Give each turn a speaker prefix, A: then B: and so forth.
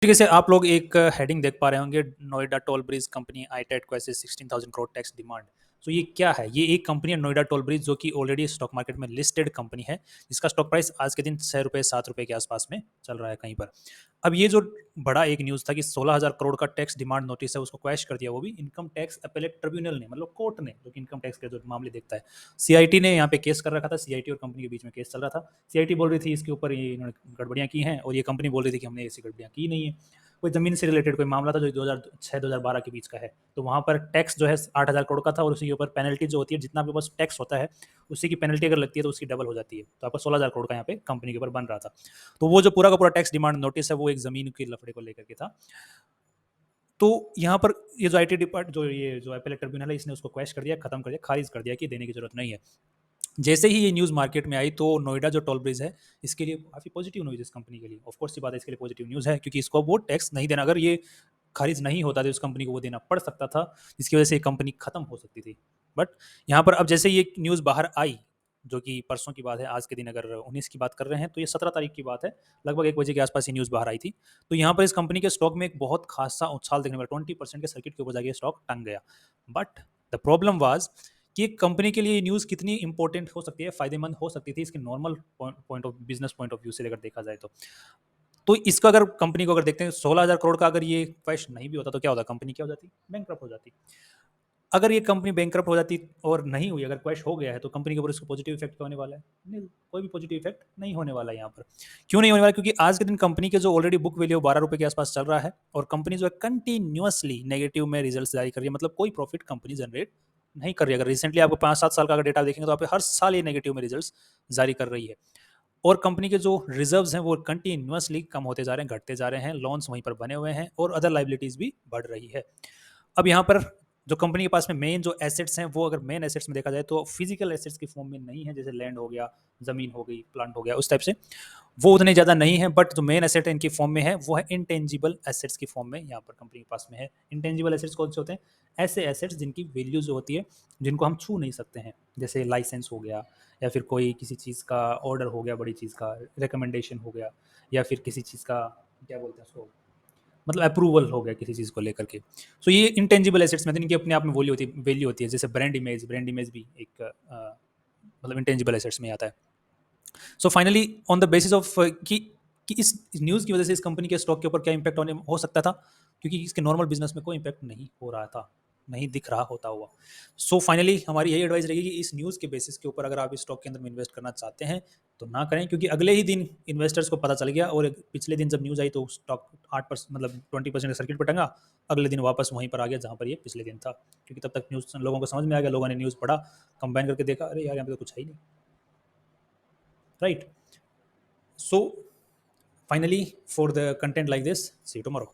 A: तरीके से आप लोग एक हेडिंग देख पा रहे होंगे, नोएडा टोल ब्रिज कंपनी आईटेट को ऐसे 16,000 करोड़ टैक्स डिमांड। तो ये क्या है? ये एक कंपनी है नोएडा टोल ब्रिज, जो कि ऑलरेडी स्टॉक मार्केट में लिस्टेड कंपनी है, जिसका स्टॉक प्राइस आज के दिन 6 रुपये 7 रुपये के आसपास में चल रहा है कहीं पर। अब ये जो बड़ा एक न्यूज़ था कि 16,000 करोड़ का टैक्स डिमांड नोटिस है, उसको क्वैश कर दिया, वो भी इनकम टैक्स अपीलेट ट्रिब्यूनल ने, मतलब कोर्ट ने, जो कि इनकम टैक्स के जो मामले देखता है। सीआईटी ने यहाँ पे केस कर रखा था, सीआईटी और कंपनी के बीच में केस चल रहा था। सीआईटी बोल रही थी इसके ऊपर ये इन्होंने गड़बड़ियाँ की हैं, और ये कंपनी बोल रही थी कि हमने ऐसी गड़बड़ियाँ की नहीं है। कोई ज़मीन से रिलेटेड कोई मामला था जो 2006-2012 के बीच का है। तो वहाँ पर टैक्स जो है 8,000 करोड़ का था, और उसी के ऊपर पेनल्टी जो होती है, जितना आपके पास टैक्स होता है उसी की पेनल्टी अगर लगती है तो उसकी डबल हो जाती है। तो आपका 16,000 करोड़ का यहाँ पे कंपनी के ऊपर बन रहा था। तो वो जो पूरा का पूरा टैक्स डिमांड नोटिस है, वो एक ज़मीन के लफड़े को लेकर के था। तो यहाँ पर ये जो आईटी डिपार्ट जो ये जो अपीलेट ट्रिब्यूनल है, इसने उसको क्वैश कर दिया, खत्म कर दिया, खारिज कर दिया कि देने की जरूरत नहीं है। जैसे ही ये न्यूज़ मार्केट में आई, तो नोएडा जो टोल ब्रिज है, इसके लिए काफ़ी पॉजिटिव न्यूज़ इस कंपनी के लिए। ऑफ कोर्स ये बात है, इसके लिए पॉजिटिव न्यूज़ है, क्योंकि इसको वो टैक्स नहीं देना, अगर ये खारिज नहीं होता तो इस कंपनी को वो देना पड़ सकता था, जिसकी वजह से ये कंपनी खत्म हो सकती थी। बट यहाँ पर अब जैसे ये न्यूज़ बाहर आई, जो कि परसों की बात है, आज के दिन अगर 19 की बात कर रहे हैं तो ये 17 तारीख की बात है, लगभग 1 बजे के आसपास ये न्यूज़ बाहर आई थी। तो यहाँ पर इस कंपनी के स्टॉक में एक बहुत खासा उछाल देखने में 20% के सर्किट के ऊपर जाके स्टॉक टंग गया। बट द प्रॉब्लम वाज कि एक कंपनी के लिए न्यूज़ कितनी इंपॉर्टेंट हो सकती है, फायदेमंद हो सकती थी, इसके normal point of business point of view से अगर देखा जाए तो इसका अगर कंपनी को अगर देखते हैं, 16,000 करोड़ का अगर ये क्वैश नहीं भी होता तो क्या होता? कंपनी क्या हो जाती? बैंकक्रप्ट हो जाती। अगर ये कंपनी बैंकक्रप्ट हो जाती और नहीं हुई, अगर क्रैश हो गया है, तो कंपनी के ऊपर इसका पॉजिटिव इफेक्ट क्या होने वाला है? नहीं, कोई भी पॉजिटिव इफेक्ट नहीं होने वाला है यहाँ पर। क्यों नहीं होने वाला? क्योंकि आज के दिन कंपनी के जो ऑलरेडी बुक वैल्यू 12 रुपए के आसपास चल रहा है, और कंपनी जो है कंटिन्यूअसली नेगेटिव में रिजल्ट जारी कर रही है, मतलब कोई प्रॉफिट कंपनी जनरेट नहीं कर रही है। अगर रिसेंटली आपको 5-7 साल का अगर डेटा देखेंगे तो आप हर साल ये नेगेटिव में रिजल्ट जारी कर रही है। और कंपनी के जो रिजर्व्स हैं वो कंटिन्यूअसली कम होते जा रहे हैं, घटते जा रहे हैं, लोन्स वहीं पर बने हुए हैं, और अदर लाइबिलिटीज भी बढ़ रही है। अब यहाँ पर जो कंपनी के पास में मेन जो एसेट्स हैं, वो अगर मेन एसेट्स में देखा जाए तो फिजिकल एसेट्स की फॉर्म में नहीं है, जैसे लैंड हो गया, जमीन हो गई, प्लांट हो गया, उस टाइप से वो उतने ज़्यादा नहीं है। बट जो मेन एसेट इनकी फॉर्म में है, वो है इंटेंजिबल एसेट्स की फॉर्म में यहाँ पर कंपनी के पास में है। इंटेंजिबल एसेट्स कौन से होते हैं? ऐसे एसेट्स जिनकी वैल्यू जो होती है, जिनको हम छू नहीं सकते हैं, जैसे लाइसेंस हो गया, या फिर कोई किसी चीज़ का ऑर्डर हो गया, बड़ी चीज़ का रिकमेंडेशन हो गया, या फिर किसी चीज़ का क्या बोलते हैं उसको, मतलब अप्रूवल हो गया किसी चीज़ को लेकर के। सो ये इंटेंजिबल एसेट्स में इनकी अपने आप में वैल्यू होती है, जैसे ब्रांड इमेज भी एक मतलब इंटेंजिबल एसेट्स में आता है। So finally on the basis of कि इस न्यूज़ की वजह से इस कंपनी के स्टॉक के ऊपर क्या इम्पैक्ट होने हो सकता था, क्योंकि इसके नॉर्मल बिजनेस में कोई इम्पैक्ट नहीं हो रहा था, नहीं दिख रहा होता हुआ। सो फाइनली हमारी यही एडवाइस रहेगी कि इस न्यूज़ के बेसिस के ऊपर अगर आप इस स्टॉक के अंदर में इन्वेस्ट करना चाहते हैं तो ना करें, क्योंकि अगले ही दिन इन्वेस्टर्स को पता चल गया, और पिछले दिन जब न्यूज़ आई तो स्टॉक 8% मतलब 20% के सर्किट पर टंगा, अगले दिन वापस वहीं पर आ गया जहाँ पर ये पिछले दिन था, क्योंकि तब तक न्यूज़ लोगों को समझ में आ गया, लोगों ने न्यूज़ पढ़ा, कंबाइन करके देखा, अरे यार यहाँ पे तो कुछ है ही नहीं, right? So finally, for the content like this, see you tomorrow.